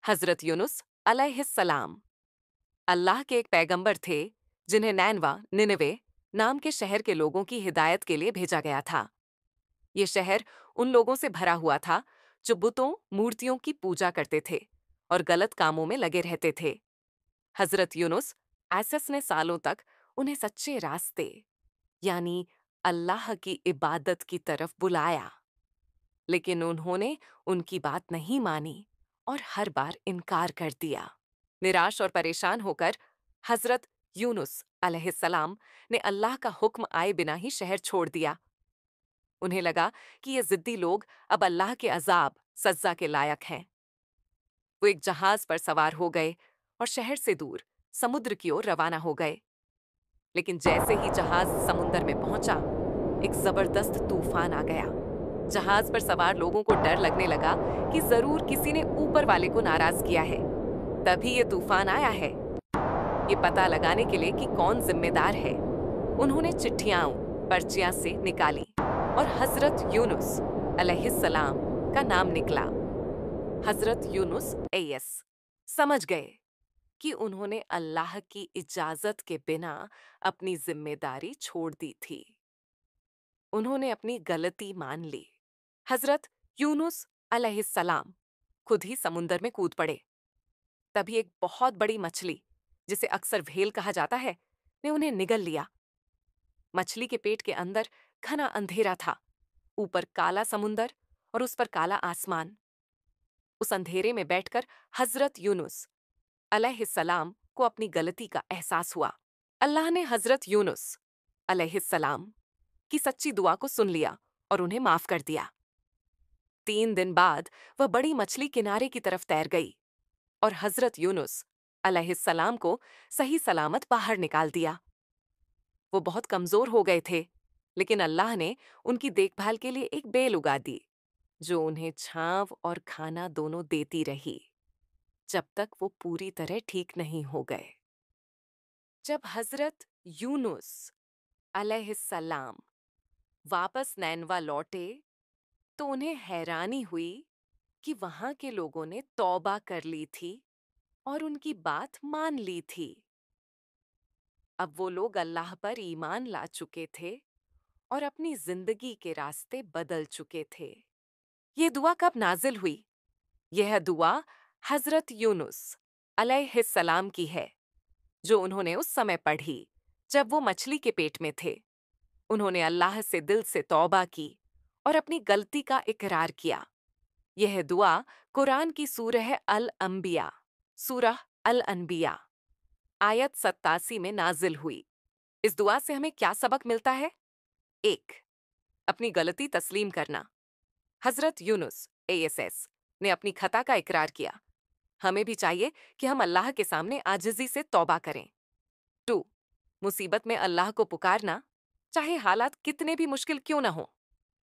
हजरत यूनुस अलैहिस्सलाम अल्लाह के एक पैगंबर थे जिन्हें निनवे नाम के शहर के लोगों की हिदायत के लिए भेजा गया था। ये शहर उन लोगों से भरा हुआ था जो बुतों मूर्तियों की पूजा करते थे और गलत कामों में लगे रहते थे। हजरत यूनुस एसएस ने सालों तक उन्हें सच्चे रास्ते यानी अल्लाह की इबादत की तरफ बुलाया, लेकिन उन्होंने उनकी बात नहीं मानी और हर बार इनकार कर दिया। निराश और परेशान होकर हजरत यूनुस अलैहिस्सलाम ने अल्लाह का हुक्म आए बिना ही शहर छोड़ दिया। उन्हें लगा कि ये जिद्दी लोग अब अल्लाह के अजाब सज्जा के लायक हैं। वो एक जहाज पर सवार हो गए और शहर से दूर समुद्र की ओर रवाना हो गए। लेकिन जैसे ही जहाज समुद्र में पहुंचा, एक जबरदस्त तूफान आ गया। जहाज पर सवार लोगों को डर लगने लगा कि जरूर किसी ने ऊपर वाले को नाराज किया है, तभी ये तूफान आया है। ये पता लगाने के लिए कि कौन जिम्मेदार है, उन्होंने चिट्ठियां पर्चियां से निकाली और हजरत यूनुस अलैहिस्सलाम का नाम निकला। हजरत यूनुस एएस समझ गए कि उन्होंने अल्लाह की इजाजत के बिना अपनी जिम्मेदारी छोड़ दी थी। उन्होंने अपनी गलती मान ली। हजरत यूनुस अलैहिस्सलाम खुद ही समुंदर में कूद पड़े। तभी एक बहुत बड़ी मछली, जिसे अक्सर व्हेल कहा जाता है, ने उन्हें निगल लिया। मछली के पेट के अंदर घना अंधेरा था, ऊपर काला समुंदर और उस पर काला आसमान। उस अंधेरे में बैठकर हजरत यूनुस अलैहिस्सलाम को अपनी गलती का एहसास हुआ। अल्लाह ने हजरत यूनुस अलैहिस्सलाम की सच्ची दुआ को सुन लिया और उन्हें माफ कर दिया। 3 दिन बाद वह बड़ी मछली किनारे की तरफ तैर गई और हजरत यूनुस अलैहिस्सलाम को सही सलामत बाहर निकाल दिया। वो बहुत कमजोर हो गए थे, लेकिन अल्लाह ने उनकी देखभाल के लिए एक बेल उगा दी, जो उन्हें छांव और खाना दोनों देती रही जब तक वो पूरी तरह ठीक नहीं हो गए। जब हजरत यूनुस अलैहिस्सलाम वापस नैनवा लौटे तो उन्हें हैरानी हुई कि वहां के लोगों ने तौबा कर ली थी और उनकी बात मान ली थी। अब वो लोग अल्लाह पर ईमान ला चुके थे और अपनी जिंदगी के रास्ते बदल चुके थे। ये दुआ कब नाजिल हुई? यह दुआ हजरत यूनुस अलैहिस्सलाम की है, जो उन्होंने उस समय पढ़ी जब वो मछली के पेट में थे। उन्होंने अल्लाह से दिल से तौबा की और अपनी गलती का इकरार किया। यह दुआ कुरान की सूरह अल-अंबिया, सूरह अल-अनबिया, आयत 87 में नाजिल हुई। इस दुआ से हमें क्या सबक मिलता है? 1. अपनी गलती तस्लीम करना। हजरत यूनुस एएसएस ने अपनी खता का इकरार किया। हमें भी चाहिए कि हम अल्लाह के सामने आजिज़ी से तौबा करें। 2. मुसीबत में अल्लाह को पुकारना, चाहे हालात कितने भी मुश्किल क्यों न हो,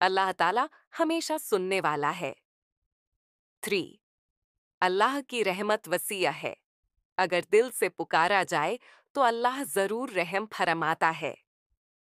अल्लाह ताला हमेशा सुनने वाला है। 3. अल्लाह की रहमत वसीया है, अगर दिल से पुकारा जाए तो अल्लाह जरूर रहम फरमाता है।